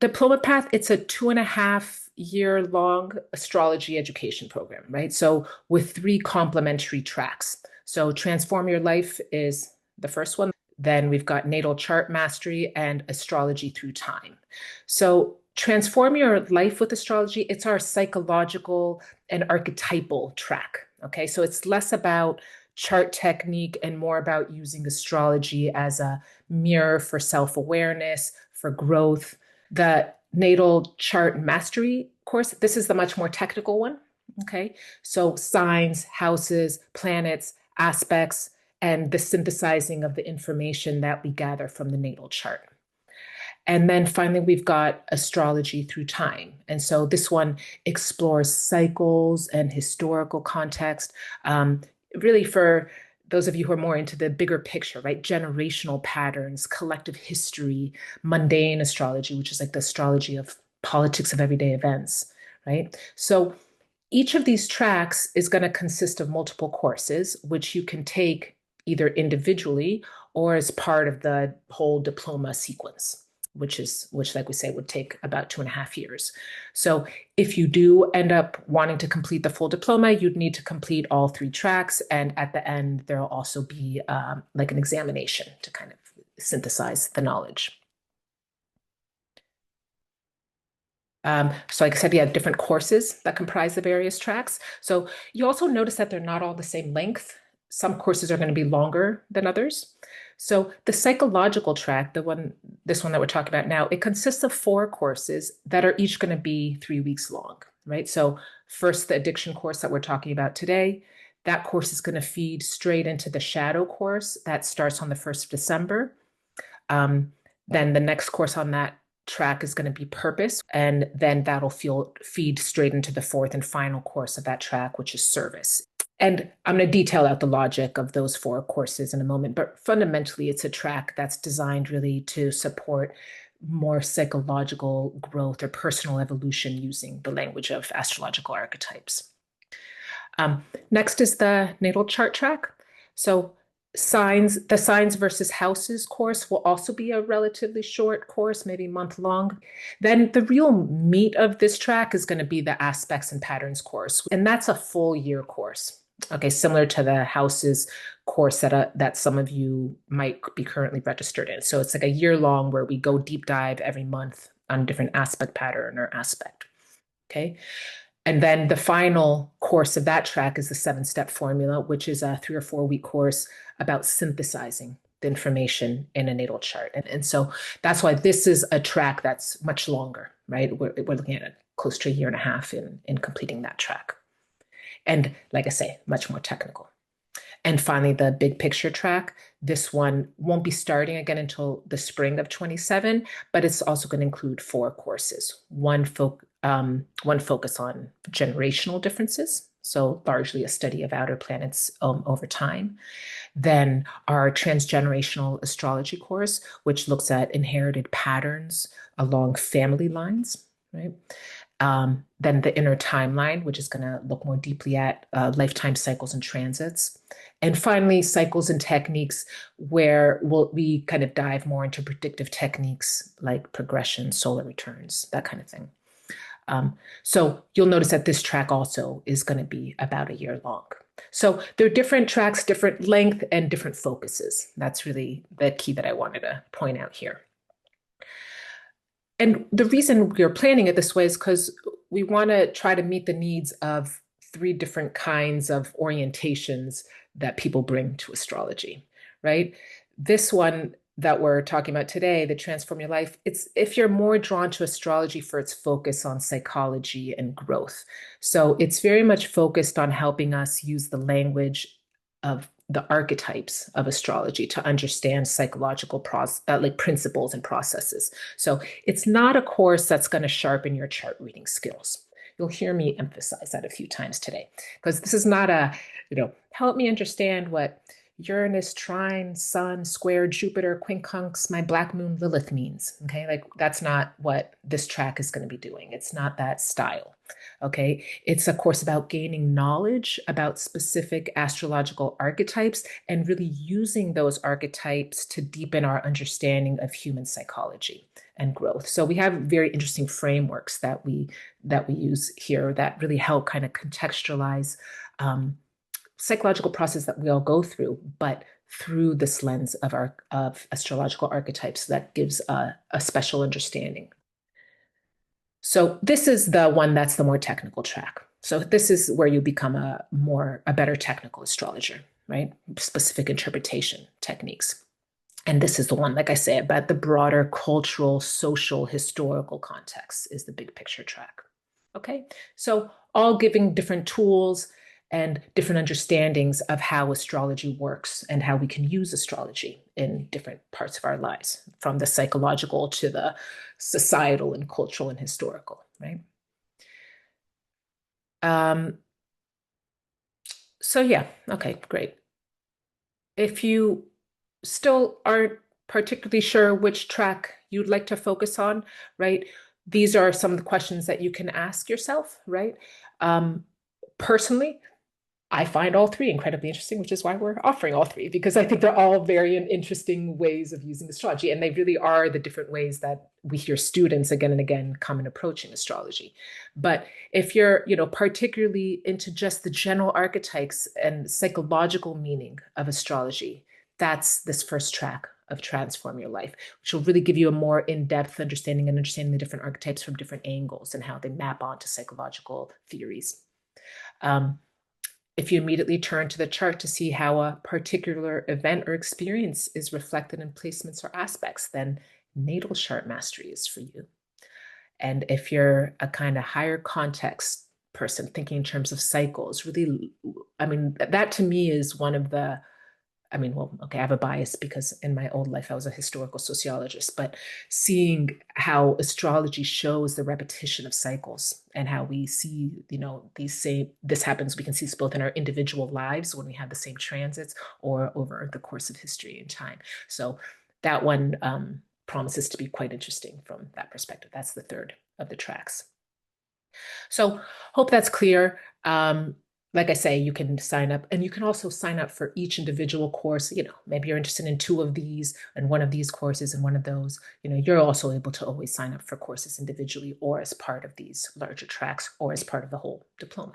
Diploma path, it's a 2.5 year long astrology education program, right? So with three complementary tracks. So Transform Your Life is the first one. Then we've got Natal Chart Mastery and Astrology Through Time. So Transform Your Life with Astrology, it's our psychological and archetypal track. Okay, so it's less about chart technique and more about using astrology as a mirror for self-awareness, for growth. The natal chart mastery course, this is the much more technical one. Okay. So signs, houses, planets, aspects, and the synthesizing of the information that we gather from the natal chart. And then finally, we've got astrology through time. And so this one explores cycles and historical context, really for those of you who are more into the bigger picture, right? Generational patterns, collective history, mundane astrology, which is like the astrology of politics of everyday events, right? So each of these tracks is going to consist of multiple courses, which you can take either individually or as part of the whole diploma sequence, which like we say would take about 2.5 years. So if you do end up wanting to complete the full diploma, you'd need to complete all three tracks, and at the end there'll also be like an examination to kind of synthesize the knowledge. So like I said, we have different courses that comprise the various tracks. So you also notice that they're not all the same length. Some courses are going to be longer than others. So the psychological track, this one that we're talking about now, it consists of 4 courses that are each going to be 3 weeks long, right? So first, the addiction course that we're talking about today, that course is going to feed straight into the shadow course that starts on the 1st of December. Then the next course on that track is going to be purpose, and then that'll feed straight into the 4th and final course of that track, which is service. And I'm going to detail out the logic of those 4 courses in a moment, but fundamentally it's a track that's designed really to support more psychological growth or personal evolution using the language of astrological archetypes. Next is the natal chart track. So the signs versus houses course will also be a relatively short course, maybe month long. Then the real meat of this track is going to be the aspects and patterns course, and that's a full year course. Okay, similar to the houses course that some of you might be currently registered in. So it's like a year long where we go deep dive every month on different aspect pattern or aspect. Okay. And then the final course of that track is the 7-step formula, which is a 3 or 4 week course about synthesizing the information in a natal chart. And so that's why this is a track that's much longer, right? We're looking at close to a year and a half in completing that track. And like I say, much more technical. And finally, the big picture track. This one won't be starting again until the spring of 27, but it's also going to include 4 courses. One focus on generational differences, so largely a study of outer planets over time. Then our transgenerational astrology course, which looks at inherited patterns along family lines, right? Then the inner timeline, which is going to look more deeply at lifetime cycles and transits. And finally, cycles and techniques, where we kind of dive more into predictive techniques like progression, solar returns, that kind of thing. So you'll notice that this track also is going to be about a year long. So there are different tracks, different length, and different focuses. That's really the key that I wanted to point out here. And the reason we're planning it this way is because we want to try to meet the needs of 3 different kinds of orientations that people bring to astrology, right? This one that we're talking about today, the Transform Your Life, it's if you're more drawn to astrology for its focus on psychology and growth. So it's very much focused on helping us use the language of the archetypes of astrology to understand psychological principles and processes. So it's not a course that's going to sharpen your chart reading skills. You'll hear me emphasize that a few times today, because this is not a, help me understand what, Uranus, trine, Sun, square, Jupiter, quincunx, my black moon, Lilith means. Okay, like that's not what this track is going to be doing. It's not that style. Okay, it's a course about gaining knowledge about specific astrological archetypes and really using those archetypes to deepen our understanding of human psychology and growth. So we have very interesting frameworks that we use here that really help kind of contextualize psychological process that we all go through, but through this lens of astrological archetypes that gives a special understanding. So this is the one that's the more technical track. So this is where you become a better technical astrologer, right? Specific interpretation techniques. And this is the one, like I say, about the broader cultural, social, historical context is the big picture track. Okay, so all giving different tools and different understandings of how astrology works and how we can use astrology in different parts of our lives, from the psychological to the societal and cultural and historical, right? Um, so yeah, okay, great. If you still aren't particularly sure which track you'd like to focus on, right? These are some of the questions that you can ask yourself, right? Um, Personally, I find all three incredibly interesting, which is why we're offering all three, because I think they're all very interesting ways of using astrology. And they really are the different ways that we hear students again and again come and approaching astrology. But if you're, particularly into just the general archetypes and psychological meaning of astrology, that's this first track of Transform Your Life, which will really give you a more in-depth understanding and understanding the different archetypes from different angles and how they map onto psychological theories. Um, if you immediately turn to the chart to see how a particular event or experience is reflected in placements or aspects, then natal chart mastery is for you. And if you're a kind of higher context person thinking in terms of cycles, really, I mean, that to me is one of the well, okay, I have a bias because in my old life I was a historical sociologist, but seeing how astrology shows the repetition of cycles and how we see, this happens, we can see this both in our individual lives when we have the same transits or over the course of history and time. So that one promises to be quite interesting from that perspective. That's the third of the tracks. So hope that's clear. Like I say, you can sign up and you can also sign up for each individual course. Maybe you're interested in two of these and one of these courses and one of those. You're also able to always sign up for courses individually or as part of these larger tracks or as part of the whole diploma.